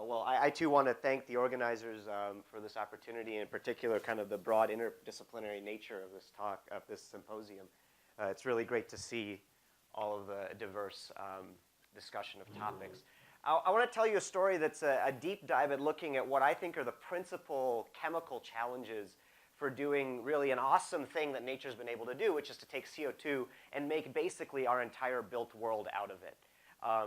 Well, I too want to thank the organizers for this opportunity, in particular kind of the broad interdisciplinary nature of this talk, of this symposium. It's really great to see all of the diverse discussion of topics. I want to tell you a story that's a deep dive at looking at what I think are the principal chemical challenges for doing really an awesome thing that nature's been able to do, which is to take CO2 and make basically our entire built world out of it.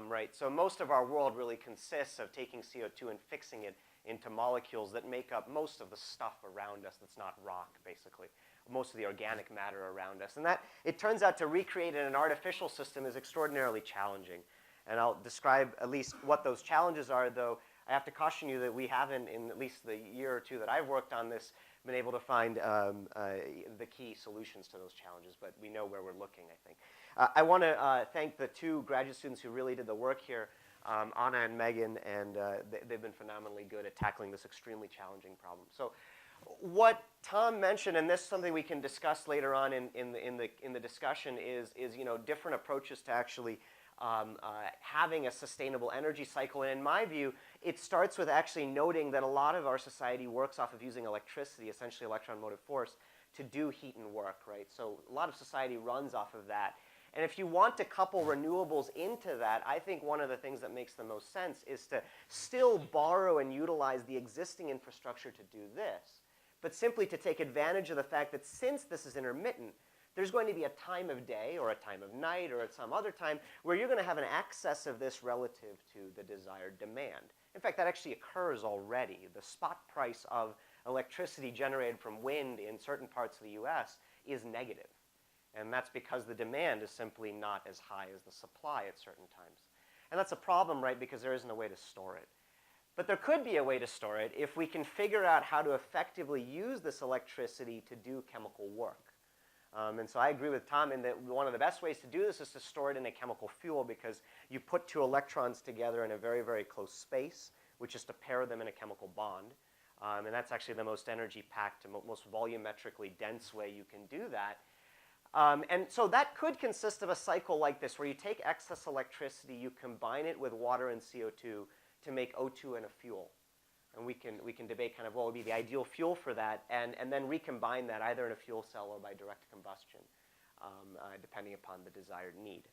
Right? So most of our world really consists of taking CO2 and fixing it into molecules that make up most of the stuff around us that's not rock, basically. Most of the organic matter around us. And that, it turns out, to recreate in an artificial system is extraordinarily challenging. And I'll describe at least what those challenges are, though I have to caution you that we haven't, in at least the year or two that I've worked on this, been able to find the key solutions to those challenges. But we know where we're looking, I think. I want to thank the two graduate students who really did the work here, Anna and Megan, and they've been phenomenally good at tackling this extremely challenging problem. So what Tom mentioned, and this is something we can discuss later on in the discussion, is different approaches to actually having a sustainable energy cycle. And in my view, it starts with actually noting that a lot of our society works off of using electricity, essentially electron motive force, to do heat and work, right? So a lot of society runs off of that. And if you want to couple renewables into that, I think one of the things that makes the most sense is to still borrow and utilize the existing infrastructure to do this, but simply to take advantage of the fact that since this is intermittent, there's going to be a time of day or a time of night or at some other time where you're going to have an excess of this relative to the desired demand. In fact, that actually occurs already. The spot price of electricity generated from wind in certain parts of the US is negative. And that's because the demand is simply not as high as the supply at certain times. And that's a problem, right, because there isn't a way to store it. But there could be a way to store it if we can figure out how to effectively use this electricity to do chemical work. And so I agree with Tom in that one of the best ways to do this is to store it in a chemical fuel, because you put two electrons together in a very, very close space, which is to pair them in a chemical bond. And that's actually the most energy-packed, most volumetrically dense way you can do that. And so that could consist of a cycle like this, where you take excess electricity, you combine it with water and CO2 to make O2 and a fuel. And we can debate kind of what would be the ideal fuel for that, and then recombine that either in a fuel cell or by direct combustion, depending upon the desired need.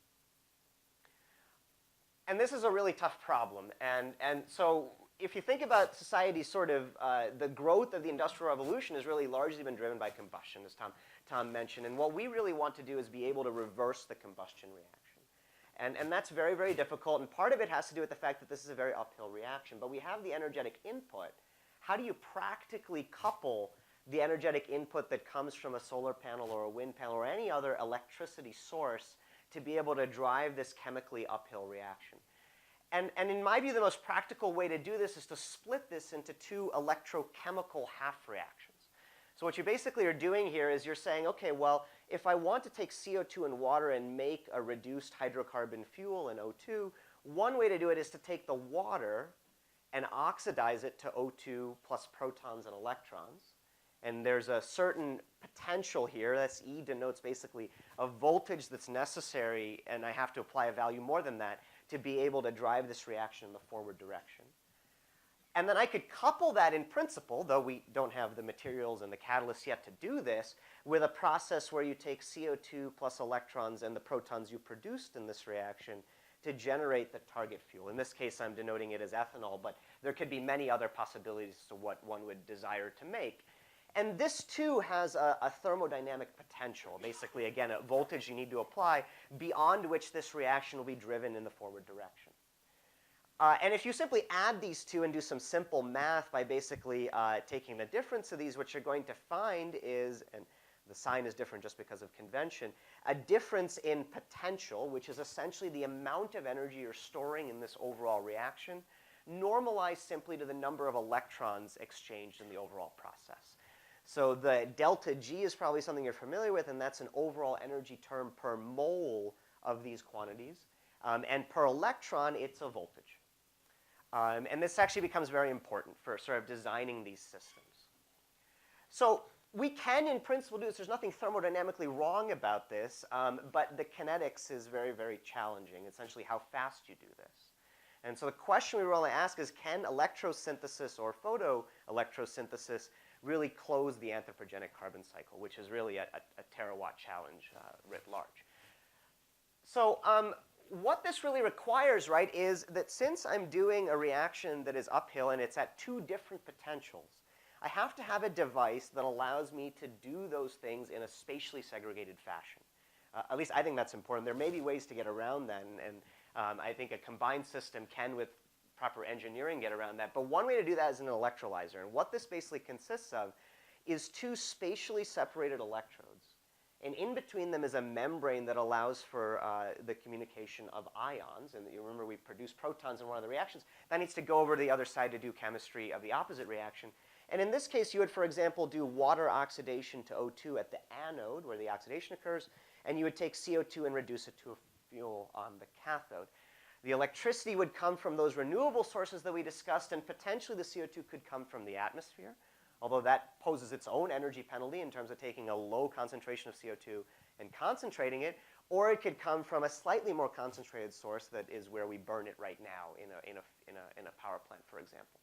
And this is a really tough problem. And so if you think about society, sort of the growth of the Industrial Revolution has really largely been driven by combustion, as Tom mentioned. And what we really want to do is be able to reverse the combustion reaction. And that's very, very difficult. And part of it has to do with the fact that this is a very uphill reaction. But we have the energetic input. How do you practically couple the energetic input that comes from a solar panel or a wind panel or any other electricity source to be able to drive this chemically uphill reaction? And in my view, the most practical way to do this is to split this into two electrochemical half reactions. So what you basically are doing here is you're saying, okay, well, if I want to take CO2 and water and make a reduced hydrocarbon fuel in O2, one way to do it is to take the water and oxidize it to O2 plus protons and electrons. And there's a certain potential here. That's E denotes basically a voltage that's necessary, and I have to apply a value more than that to be able to drive this reaction in the forward direction. And then I could couple that in principle, though we don't have the materials and the catalysts yet to do this, with a process where you take CO2 plus electrons and the protons you produced in this reaction to generate the target fuel. In this case, I'm denoting it as ethanol, but there could be many other possibilities as to what one would desire to make. And this, too, has a thermodynamic potential. Basically, again, a voltage you need to apply beyond which this reaction will be driven in the forward direction. And if you simply add these two and do some simple math by basically taking the difference of these, what you're going to find is, and the sign is different just because of convention, a difference in potential, which is essentially the amount of energy you're storing in this overall reaction, normalized simply to the number of electrons exchanged in the overall process. So the delta G is probably something you're familiar with, and that's an overall energy term per mole of these quantities. And per electron, it's a voltage. And this actually becomes very important for sort of designing these systems. So we can, in principle, do this. There's nothing thermodynamically wrong about this, but the kinetics is very, very challenging, essentially how fast you do this. And so the question we really ask is, can electrosynthesis or photoelectrosynthesis really close the anthropogenic carbon cycle, which is really a terawatt challenge writ large. So what this really requires, right, is that since I'm doing a reaction that is uphill and it's at two different potentials, I have to have a device that allows me to do those things in a spatially segregated fashion. At least I think that's important. There may be ways to get around that, and I think a combined system can, with proper engineering, get around that. But one way to do that is an electrolyzer. And what this basically consists of is two spatially separated electrodes. And in between them is a membrane that allows for the communication of ions. And you remember we produce protons in one of the reactions. That needs to go over to the other side to do chemistry of the opposite reaction. And in this case, you would, for example, do water oxidation to O2 at the anode, where the oxidation occurs. And you would take CO2 and reduce it to a fuel on the cathode. The electricity would come from those renewable sources that we discussed, and potentially the CO2 could come from the atmosphere, although that poses its own energy penalty in terms of taking a low concentration of CO2 and concentrating it, or it could come from a slightly more concentrated source that is where we burn it right now in a power plant, for example.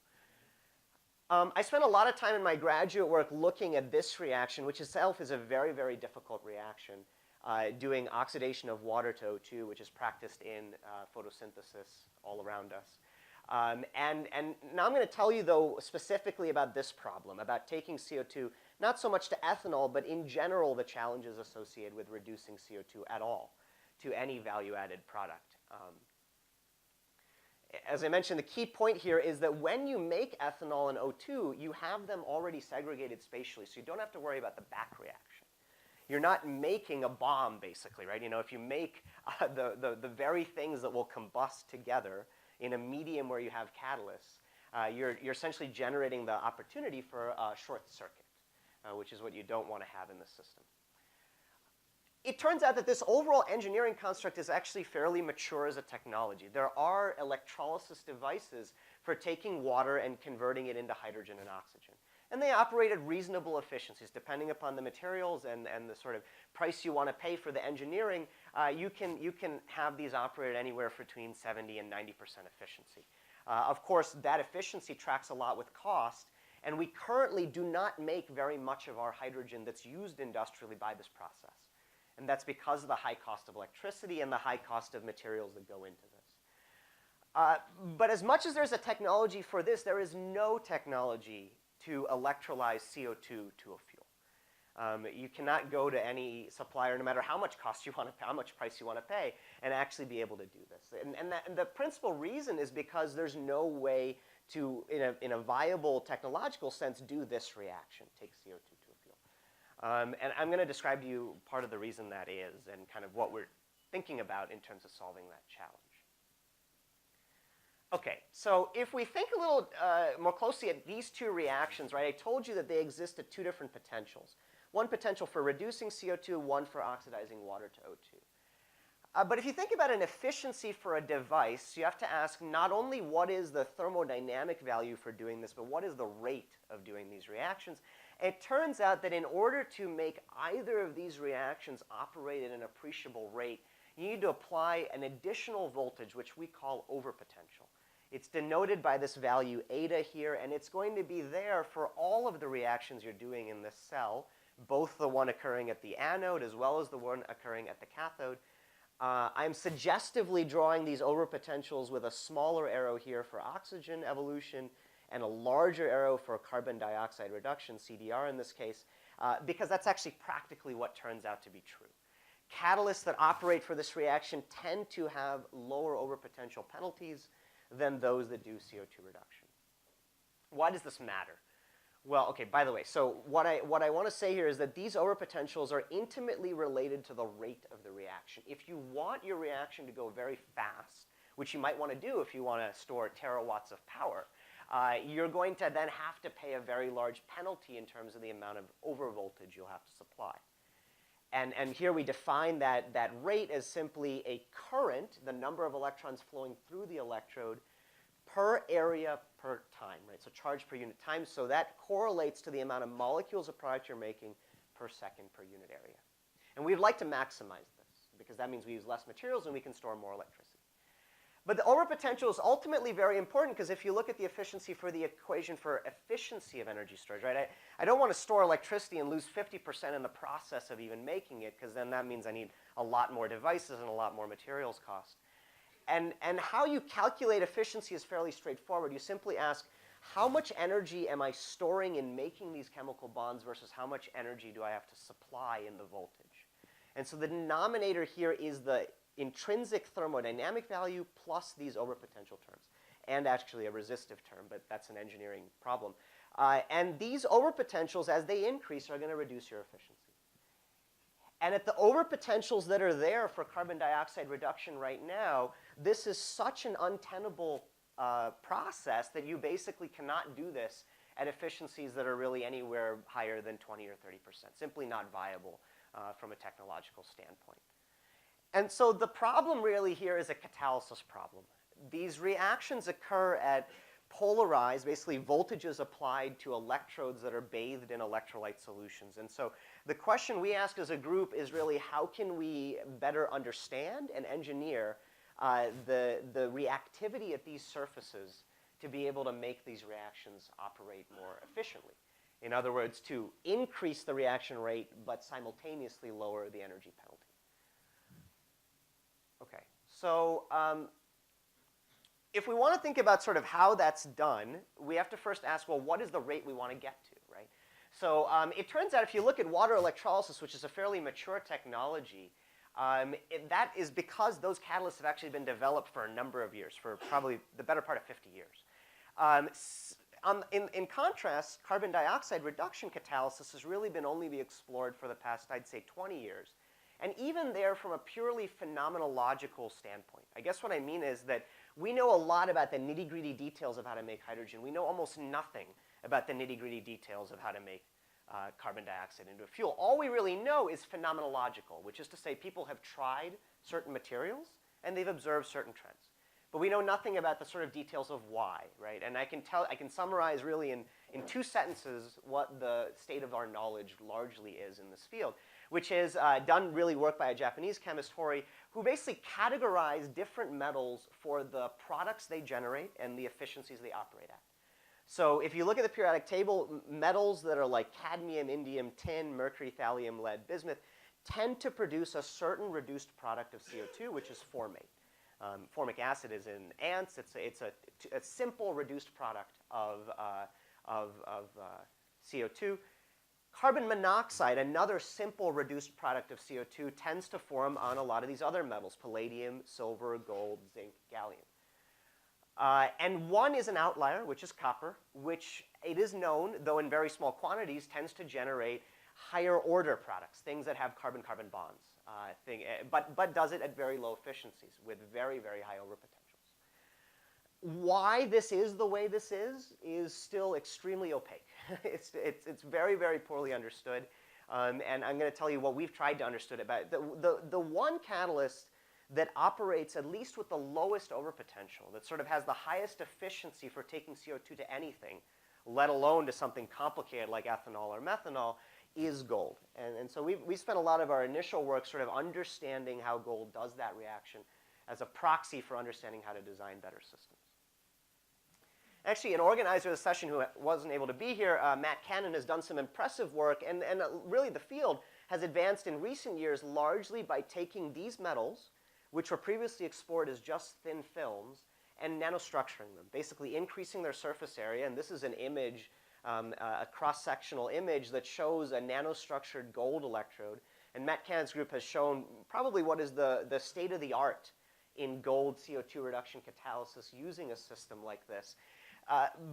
I spent a lot of time in my graduate work looking at this reaction, which itself is a very, very difficult reaction, doing oxidation of water to O2, which is practiced in photosynthesis all around us. And now I'm going to tell you, though, specifically about this problem, about taking CO2, not so much to ethanol, but in general, the challenges associated with reducing CO2 at all to any value-added product. As I mentioned, the key point here is that when you make ethanol and O2, you have them already segregated spatially, so you don't have to worry about the back reaction. You're not making a bomb, basically, right? You know, if you make the very things that will combust together in a medium where you have catalysts, you're essentially generating the opportunity for a short circuit, which is what you don't want to have in the system. It turns out that this overall engineering construct is actually fairly mature as a technology. There are electrolysis devices for taking water and converting it into hydrogen and oxygen. And they operate at reasonable efficiencies. Depending upon the materials and the sort of price you want to pay for the engineering, you can have these operate anywhere between 70 and 90% efficiency. Of course, that efficiency tracks a lot with cost, and we currently do not make very much of our hydrogen that's used industrially by this process. And that's because of the high cost of electricity and the high cost of materials that go into this. But as much as there's a technology for this, there is no technology to electrolyze CO2 to a fuel. You cannot go to any supplier, no matter how much cost you want to pay, how much price you want to pay, and actually be able to do this. And the principal reason is because there's no way to, in a viable technological sense, do this reaction, take CO2 to a fuel. And I'm going to describe to you part of the reason that is and kind of what we're thinking about in terms of solving that challenge. Okay, so if we think a little more closely at these two reactions, right, I told you that they exist at two different potentials. One potential for reducing CO2, one for oxidizing water to O2. But if you think about an efficiency for a device, you have to ask not only what is the thermodynamic value for doing this, but what is the rate of doing these reactions. And it turns out that in order to make either of these reactions operate at an appreciable rate, you need to apply an additional voltage, which we call overpotential. It's denoted by this value eta here, and it's going to be there for all of the reactions you're doing in this cell, both the one occurring at the anode as well as the one occurring at the cathode. I'm suggestively drawing these overpotentials with a smaller arrow here for oxygen evolution and a larger arrow for carbon dioxide reduction, CDR in this case, because that's actually practically what turns out to be true. Catalysts that operate for this reaction tend to have lower overpotential penalties than those that do CO2 reduction. Why does this matter? Well, okay, by the way, so what I want to say here is that these overpotentials are intimately related to the rate of the reaction. If you want your reaction to go very fast, which you might want to do if you want to store terawatts of power, you're going to then have to pay a very large penalty in terms of the amount of overvoltage you'll have to supply. And here we define that rate as simply a current, the number of electrons flowing through the electrode, per area per time, right? So charge per unit time. So that correlates to the amount of molecules of product you're making per second per unit area. And we'd like to maximize this because that means we use less materials and we can store more electricity. But the overpotential is ultimately very important because if you look at the efficiency for the equation for efficiency of energy storage, right? I don't want to store electricity and lose 50% in the process of even making it, because then that means I need a lot more devices and a lot more materials cost. And how you calculate efficiency is fairly straightforward. You simply ask, how much energy am I storing in making these chemical bonds versus how much energy do I have to supply in the voltage? And so the denominator here is the intrinsic thermodynamic value plus these overpotential terms, and actually a resistive term, but that's an engineering problem. And these overpotentials, as they increase, are going to reduce your efficiency. And at the overpotentials that are there for carbon dioxide reduction right now, this is such an untenable process that you basically cannot do this at efficiencies that are really anywhere higher than 20 or 30%. Simply not viable from a technological standpoint. And so the problem really here is a catalysis problem. These reactions occur at polarized, basically voltages applied to electrodes that are bathed in electrolyte solutions. And so the question we ask as a group is really, how can we better understand and engineer the reactivity at these surfaces to be able to make these reactions operate more efficiently? In other words, to increase the reaction rate but simultaneously lower the energy penalty. Okay, so if we want to think about sort of how that's done, we have to first ask, well, what is the rate we want to get to, right? So it turns out if you look at water electrolysis, which is a fairly mature technology, that is because those catalysts have actually been developed for a number of years, for probably the better part of 50 years. In contrast, carbon dioxide reduction catalysis has really been only explored for the past, I'd say, 20 years. And even there, from a purely phenomenological standpoint. I guess what I mean is that we know a lot about the nitty-gritty details of how to make hydrogen. We know almost nothing about the nitty-gritty details of how to make carbon dioxide into a fuel. All we really know is phenomenological, which is to say people have tried certain materials and they've observed certain trends. But we know nothing about the sort of details of why, right? And I can summarize really in 2 sentences what the state of our knowledge largely is in this field, which is done really work by a Japanese chemist, Hori, who basically categorized different metals for the products they generate and the efficiencies they operate at. So if you look at the periodic table, metals that are like cadmium, indium, tin, mercury, thallium, lead, bismuth, tend to produce a certain reduced product of CO2, which is formate. Formic acid is in ants. It's a simple reduced product of CO2. Carbon monoxide, another simple reduced product of CO2, tends to form on a lot of these other metals: palladium, silver, gold, zinc, gallium. And one is an outlier, which is copper, which it is known, though in very small quantities, tends to generate higher order products, things that have carbon-carbon bonds, but does it at very low efficiencies with very, very high overpotentials. Why this is the way this is still extremely opaque. It's very, very poorly understood. And I'm going to tell you what we've tried to understand about it. The one catalyst that operates at least with the lowest overpotential, that sort of has the highest efficiency for taking CO2 to anything, let alone to something complicated like ethanol or methanol, is gold. And so we spent a lot of our initial work sort of understanding how gold does that reaction as a proxy for understanding how to design better systems. Actually, an organizer of the session who wasn't able to be here, Matt Cannon, has done some impressive work, and really the field has advanced in recent years largely by taking these metals, which were previously explored as just thin films, and nanostructuring them, basically increasing their surface area. And this is an image, a cross-sectional image that shows a nanostructured gold electrode. And Matt Cannon's group has shown probably what is the state-of-the-art in gold CO2 reduction catalysis using a system like this.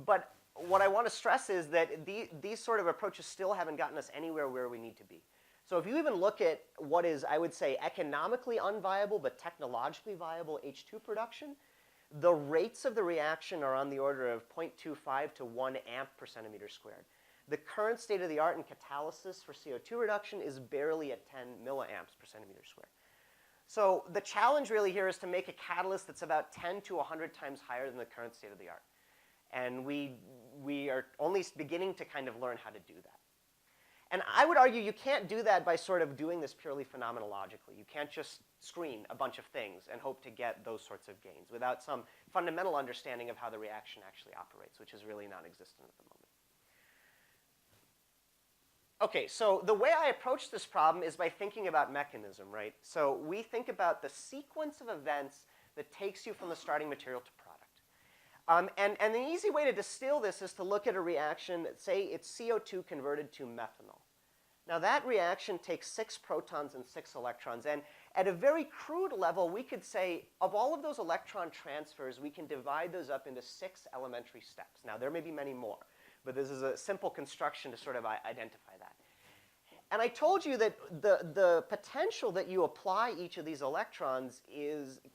But what I want to stress is that these sort of approaches still haven't gotten us anywhere where we need to be. So if you even look at what is, I would say, economically unviable but technologically viable H2 production, the rates of the reaction are on the order of 0.25 to 1 amp per centimeter squared. The current state of the art in catalysis for CO2 reduction is barely at 10 milliamps per centimeter squared. So the challenge really here is to make a catalyst that's about 10 to 100 times higher than the current state of the art. And we are only beginning to kind of learn how to do that. And I would argue you can't do that by sort of doing this purely phenomenologically. You can't just screen a bunch of things and hope to get those sorts of gains without some fundamental understanding of how the reaction actually operates, which is really non-existent at the moment. Okay, so the way I approach this problem is by thinking about mechanism, right? So we think about the sequence of events that takes you from the starting material to product. And the easy way to distill this is to look at a reaction, say it's CO2 converted to methanol. Now that reaction takes 6 protons and 6 electrons, and at a very crude level, we could say of all of those electron transfers, we can divide those up into 6 elementary steps. Now there may be many more, but this is a simple construction to sort of identify that. And I told you that the potential that you apply each of these electrons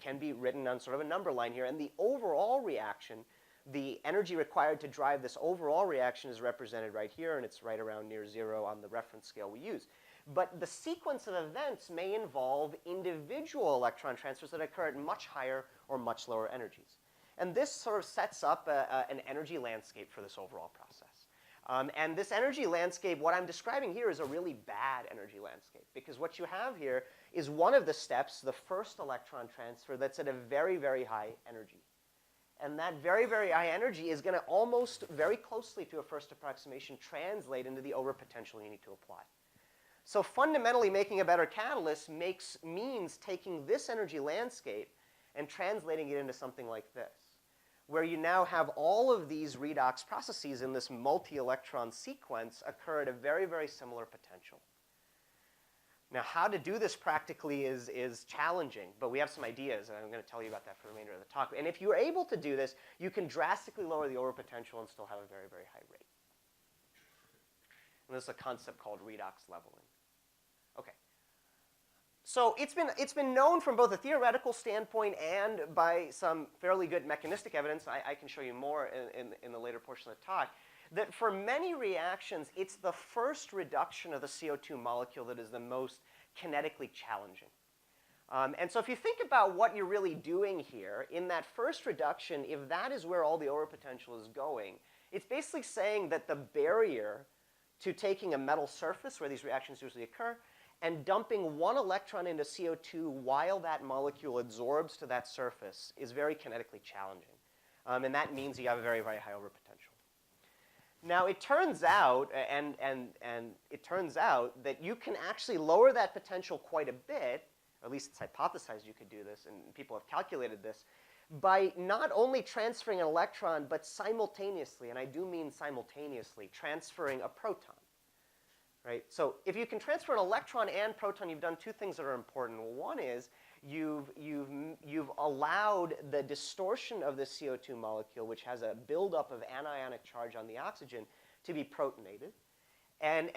can be written on sort of a number line here, and the overall reaction, the energy required to drive this overall reaction is represented right here, and it's right around near 0 on the reference scale we use. But the sequence of events may involve individual electron transfers that occur at much higher or much lower energies. And this sort of sets up an energy landscape for this overall process. And this energy landscape, what I'm describing here is a really bad energy landscape, because what you have here is one of the steps, the first electron transfer, that's at a very, very high energy. And that very, very high energy is going to almost very closely to a first approximation translate into the overpotential you need to apply. So fundamentally, making a better catalyst means taking this energy landscape and translating it into something like this, where you now have all of these redox processes in this multi-electron sequence occur at a very, very similar potential. Now, how to do this practically is challenging, but we have some ideas, and I'm going to tell you about that for the remainder of the talk. And if you're able to do this, you can drastically lower the overpotential and still have a very, very high rate. And this is a concept called redox leveling. Okay. So it's been known from both a theoretical standpoint and by some fairly good mechanistic evidence, I can show you more in the later portion of the talk, that for many reactions, it's the first reduction of the CO2 molecule that is the most kinetically challenging. And so if you think about what you're really doing here, in that first reduction, if that is where all the overpotential is going, it's basically saying that the barrier to taking a metal surface, where these reactions usually occur, and dumping one electron into CO2 while that molecule absorbs to that surface is very kinetically challenging. And that means you have a very, very high overpotential. Now, it turns out, and it turns out that you can actually lower that potential quite a bit, or at least it's hypothesized you could do this, and people have calculated this, by not only transferring an electron, but simultaneously, and I do mean simultaneously, transferring a proton. Right? So if you can transfer an electron and proton, you've done two things that are important. One is you've allowed the distortion of the CO2 molecule, which has a buildup of anionic charge on the oxygen, to be protonated. And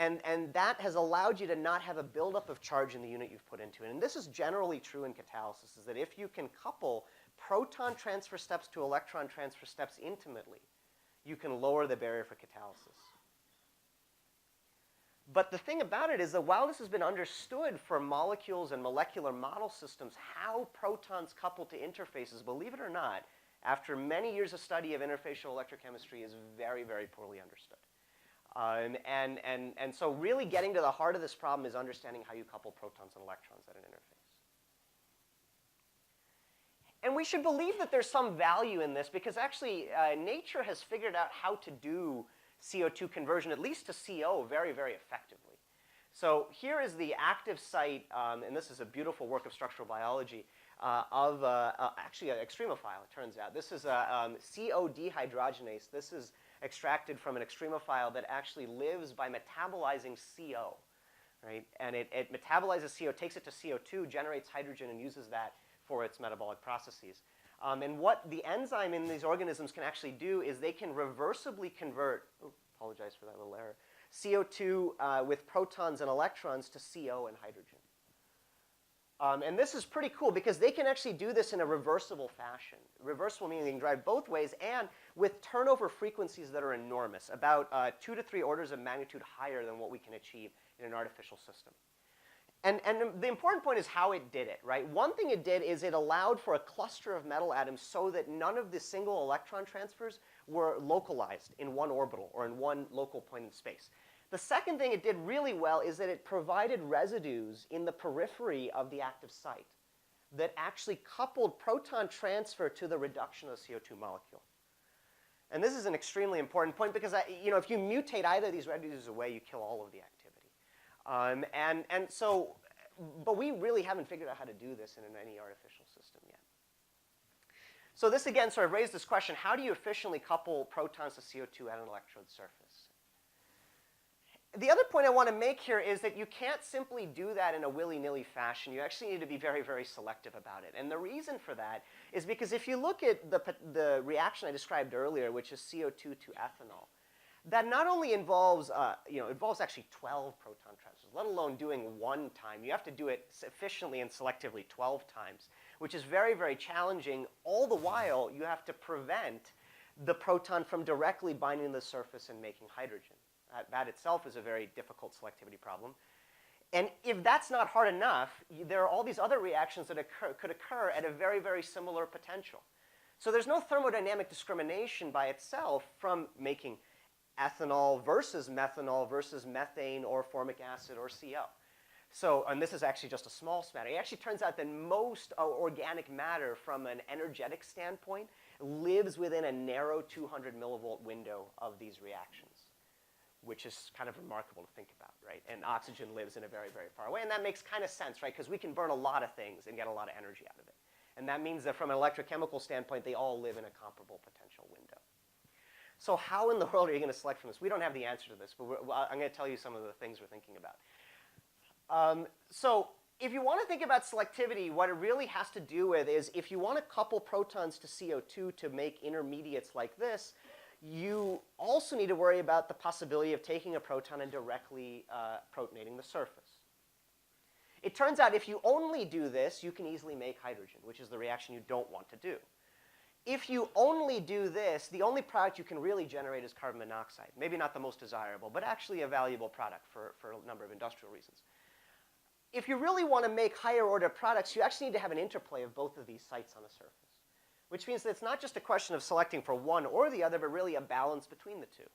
that has allowed you to not have a buildup of charge in the unit you've put into it. And this is generally true in catalysis, is that if you can couple proton transfer steps to electron transfer steps intimately, you can lower the barrier for catalysis. But the thing about it is that while this has been understood for molecules and molecular model systems, how protons couple to interfaces, believe it or not, after many years of study of interfacial electrochemistry is very, very poorly understood. And so really getting to the heart of this problem is understanding how you couple protons and electrons at an interface. And we should believe that there's some value in this, because actually nature has figured out how to do CO2 conversion, at least to CO, very, very effectively. So here is the active site, and this is a beautiful work of structural biology, of actually an extremophile, it turns out. This is a CO dehydrogenase. This is extracted from an extremophile that actually lives by metabolizing CO, right? And it metabolizes CO, takes it to CO2, generates hydrogen, and uses that for its metabolic processes. And what the enzyme in these organisms can actually do is they can reversibly convert, apologize for that little error, CO2 with protons and electrons to CO and hydrogen. And this is pretty cool because they can actually do this in a reversible fashion. Reversible meaning they can drive both ways and with turnover frequencies that are enormous, about 2 to 3 orders of magnitude higher than what we can achieve in an artificial system. And the important point is how it did it, right? One thing it did is it allowed for a cluster of metal atoms so that none of the single electron transfers were localized in one orbital or in one local point in space. The second thing it did really well is that it provided residues in the periphery of the active site that actually coupled proton transfer to the reduction of the CO2 molecule. And this is an extremely important point because if you mutate either of these residues away, you kill all of the activity. But we really haven't figured out how to do this in any artificial system yet. So this again sort of raised this question: how do you efficiently couple protons to CO2 at an electrode surface? The other point I want to make here is that you can't simply do that in a willy-nilly fashion. You actually need to be very, very selective about it. And the reason for that is because if you look at the reaction I described earlier, which is CO2 to ethanol, that not only involves, involves actually 12 proton transfers, let alone doing one time. You have to do it efficiently and selectively 12 times, which is very, very challenging. All the while, you have to prevent the proton from directly binding the surface and making hydrogen. That itself is a very difficult selectivity problem. And if that's not hard enough, there are all these other reactions that could occur at a very, very similar potential. So there's no thermodynamic discrimination by itself from making ethanol versus methanol versus methane or formic acid or CO. So, and this is actually just a small matter. It actually turns out that most organic matter from an energetic standpoint lives within a narrow 200 millivolt window of these reactions, which is kind of remarkable to think about, right? And oxygen lives in a very, very far away. And that makes kind of sense, right? Because we can burn a lot of things and get a lot of energy out of it. And that means that from an electrochemical standpoint, they all live in a comparable potential window. So how in the world are you going to select from this? We don't have the answer to this, but I'm going to tell you some of the things we're thinking about. So if you want to think about selectivity, what it really has to do with is if you want to couple protons to CO2 to make intermediates like this, you also need to worry about the possibility of taking a proton and directly protonating the surface. It turns out if you only do this, you can easily make hydrogen, which is the reaction you don't want to do. If you only do this, the only product you can really generate is carbon monoxide. Maybe not the most desirable, but actually a valuable product for a number of industrial reasons. If you really want to make higher order products, you actually need to have an interplay of both of these sites on the surface, which means that it's not just a question of selecting for one or the other, but really a balance between the two.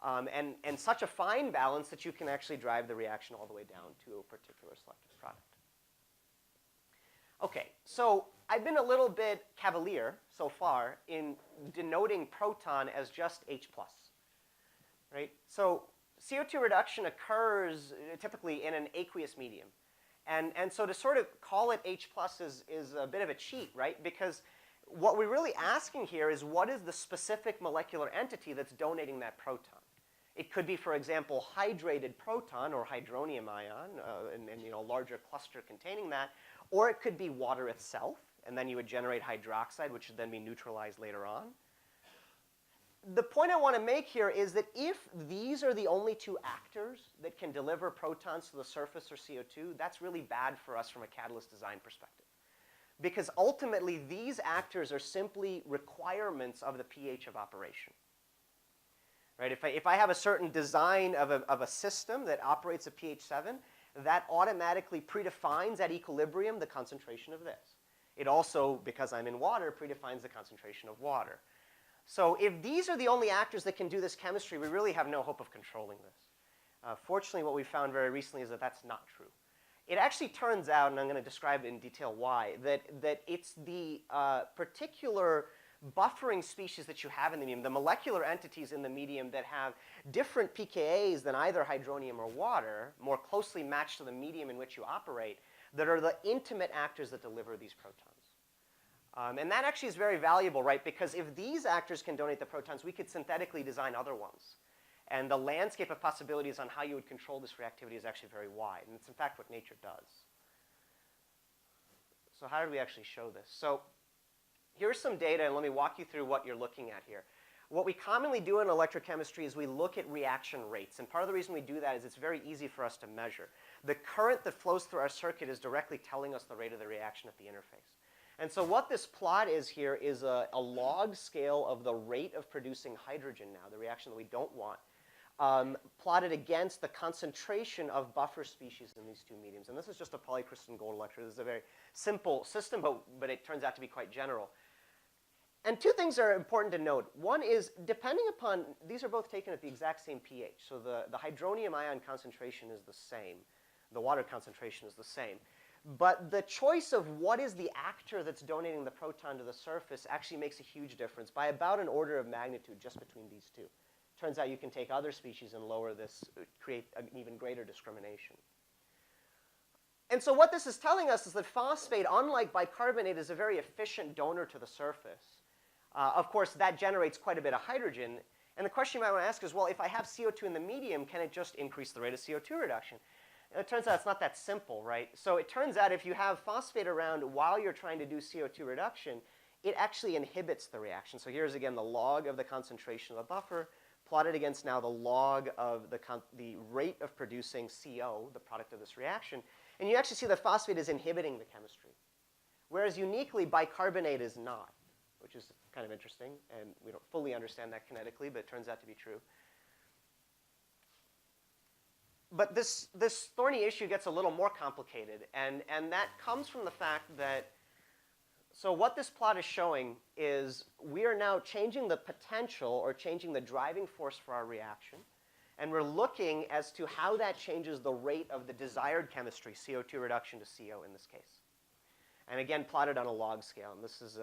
And such a fine balance that you can actually drive the reaction all the way down to a particular selective product. Okay, so I've been a little bit cavalier so far in denoting proton as just H+. Right? So CO2 reduction occurs typically in an aqueous medium. And so to sort of call it H+ is a bit of a cheat, right? Because what we're really asking here is what is the specific molecular entity that's donating that proton? It could be, for example, hydrated proton or hydronium ion, and a larger cluster containing that, or it could be water itself, and then you would generate hydroxide, which would then be neutralized later on. The point I want to make here is that if these are the only two actors that can deliver protons to the surface or CO2, that's really bad for us from a catalyst design perspective. Because ultimately, these actors are simply requirements of the pH of operation. Right? If I have a certain design of a system that operates at pH 7, that automatically predefines at equilibrium the concentration of this. It also, because I'm in water, predefines the concentration of water. So if these are the only actors that can do this chemistry, we really have no hope of controlling this. Fortunately, what we found very recently is that that's not true. It actually turns out, and I'm going to describe in detail why, that it's the particular buffering species that you have in the medium, the molecular entities in the medium that have different pKa's than either hydronium or water, more closely matched to the medium in which you operate, that are the intimate actors that deliver these protons. And that actually is very valuable, right? Because if these actors can donate the protons, we could synthetically design other ones. And the landscape of possibilities on how you would control this reactivity is actually very wide. And it's, in fact, what nature does. So how did we actually show this? So here's some data, and let me walk you through what you're looking at here. What we commonly do in electrochemistry is we look at reaction rates. And part of the reason we do that is it's very easy for us to measure. The current that flows through our circuit is directly telling us the rate of the reaction at the interface. And so what this plot is here is a log scale of the rate of producing hydrogen now, the reaction that we don't want, plotted against the concentration of buffer species in these two mediums. And this is just a polycrystalline gold electrode. This is a very simple system, but it turns out to be quite general. And two things are important to note. One is, depending upon, these are both taken at the exact same pH. So the hydronium ion concentration is the same. The water concentration is the same. But the choice of what is the actor that's donating the proton to the surface actually makes a huge difference by about an order of magnitude just between these two. Turns out you can take other species and lower this, create an even greater discrimination. And so what this is telling us is that phosphate, unlike bicarbonate, is a very efficient donor to the surface. Of course, that generates quite a bit of hydrogen. And the question you might want to ask is, well, if I have CO2 in the medium, can it just increase the rate of CO2 reduction? And it turns out it's not that simple, right? So it turns out if you have phosphate around while you're trying to do CO2 reduction, it actually inhibits the reaction. So here's, again, the log of the concentration of the buffer plotted against now the log of the rate of producing CO, the product of this reaction. And you actually see that phosphate is inhibiting the chemistry, whereas uniquely bicarbonate is not, which is kind of interesting. And we don't fully understand that kinetically, but it turns out to be true. But this thorny issue gets a little more complicated. And that comes from the fact that, so what this plot is showing is we are now changing the potential or changing the driving force for our reaction. And we're looking as to how that changes the rate of the desired chemistry, CO2 reduction to CO in this case. And again, plotted on a log scale. And this is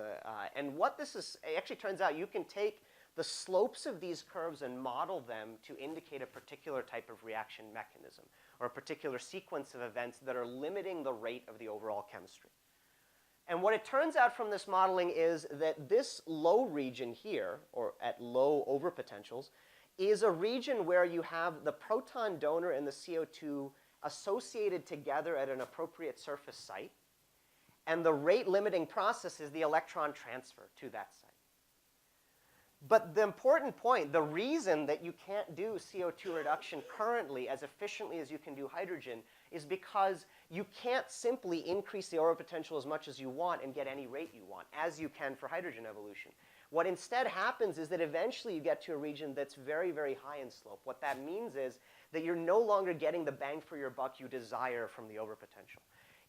and what this is, it actually turns out you can take the slopes of these curves and model them to indicate a particular type of reaction mechanism or a particular sequence of events that are limiting the rate of the overall chemistry. And what it turns out from this modeling is that this low region here, or at low overpotentials, is a region where you have the proton donor and the CO2 associated together at an appropriate surface site. And the rate limiting process is the electron transfer to that site. But the important point, the reason that you can't do CO2 reduction currently as efficiently as you can do hydrogen is because you can't simply increase the overpotential as much as you want and get any rate you want, as you can for hydrogen evolution. What instead happens is that eventually you get to a region that's very, very high in slope. What that means is that you're no longer getting the bang for your buck you desire from the overpotential.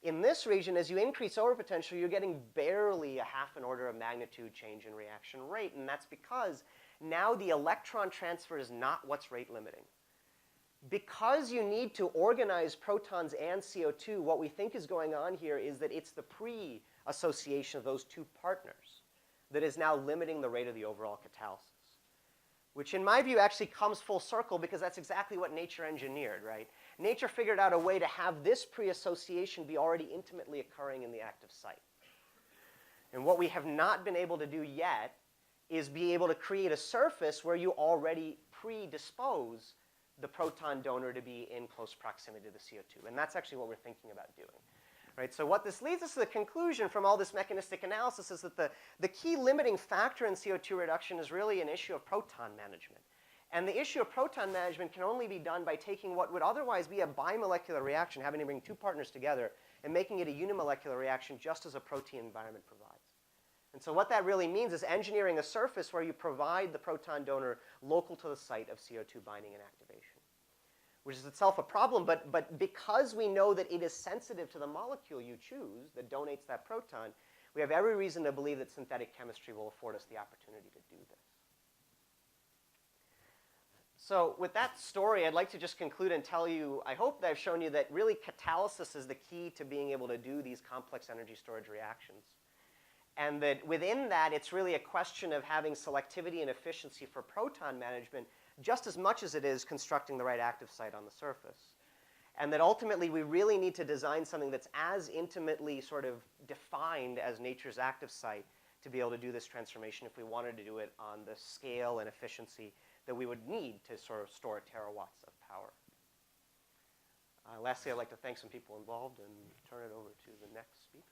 In this region, as you increase overpotential, you're getting barely a half an order of magnitude change in reaction rate. And that's because now the electron transfer is not what's rate limiting. Because you need to organize protons and CO2, what we think is going on here is that it's the pre-association of those two partners that is now limiting the rate of the overall catalysis, which in my view actually comes full circle because that's exactly what nature engineered, right? Nature figured out a way to have this pre-association be already intimately occurring in the active site. And what we have not been able to do yet is be able to create a surface where you already predispose the proton donor to be in close proximity to the CO2. And that's actually what we're thinking about doing. Right? So what this leads us to the conclusion from all this mechanistic analysis is that the key limiting factor in CO2 reduction is really an issue of proton management. And the issue of proton management can only be done by taking what would otherwise be a bimolecular reaction, having to bring two partners together, and making it a unimolecular reaction just as a protein environment provides. And so what that really means is engineering a surface where you provide the proton donor local to the site of CO2 binding and activation, which is itself a problem, but because we know that it is sensitive to the molecule you choose that donates that proton, we have every reason to believe that synthetic chemistry will afford us the opportunity to do this. So with that story, I'd like to just conclude and tell you, I hope that I've shown you that really catalysis is the key to being able to do these complex energy storage reactions. And that within that, it's really a question of having selectivity and efficiency for proton management just as much as it is constructing the right active site on the surface. And that ultimately, we really need to design something that's as intimately sort of defined as nature's active site to be able to do this transformation if we wanted to do it on the scale and efficiency that we would need to sort of store terawatts of power. Lastly, I'd like to thank some people involved and turn it over to the next speaker.